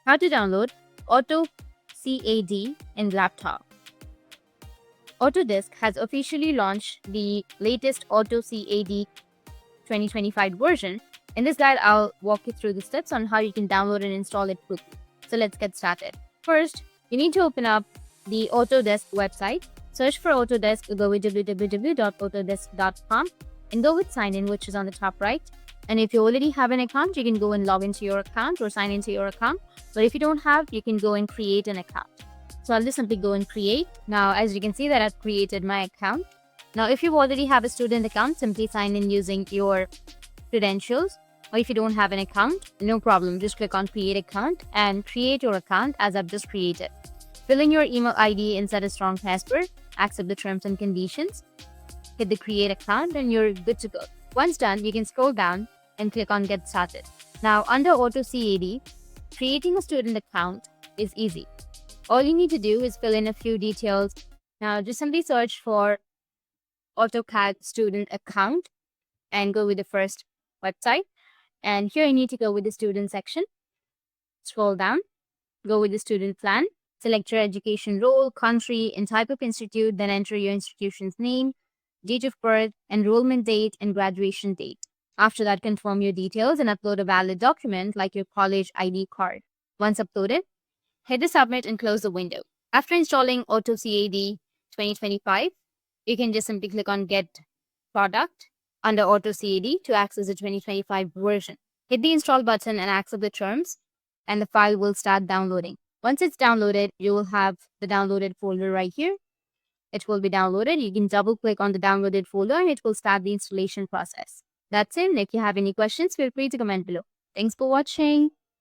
How to download AutoCAD in laptop. Autodesk has officially launched the latest AutoCAD 2025 version. In this guide, I'll walk you through the steps on how you can download and install it quickly. So let's get started. First, you need to open up the Autodesk website. Search for Autodesk, go with www.autodesk.com and go with sign in, which is on the top right. And if you already have an account, you can go and log into your account or sign into your account. But if you don't have, you can go and create an account. So I'll just simply go and create. Now, as you can see that I've created my account. Now, if you already have a student account, simply sign in using your credentials. Or if you don't have an account, no problem. Just click on create account and create your account as I've just created. Fill in your email ID, insert a strong password, accept the terms and conditions, hit the create account, and you're good to go. Once done, you can scroll down and click on get started. Now, under AutoCAD, creating a student account is easy. All you need to do is fill in a few details. Now, just simply search for AutoCAD student account and go with the first website. And here you need to go with the student section. Scroll down, go with the student plan, select your education role, country, and type of institute, then enter your institution's name, date of birth, enrollment date, and graduation date. After that, confirm your details and upload a valid document like your college ID card. Once uploaded, hit the submit and close the window. After installing AutoCAD 2025, you can just simply click on Get Product under AutoCAD to access the 2025 version. Hit the install button and accept the terms, and the file will start downloading. Once it's downloaded, you will have the downloaded folder right here. It will be downloaded. You can double click on the downloaded folder and it will start the installation process. That's it. If you have any questions, feel free to comment below. Thanks for watching.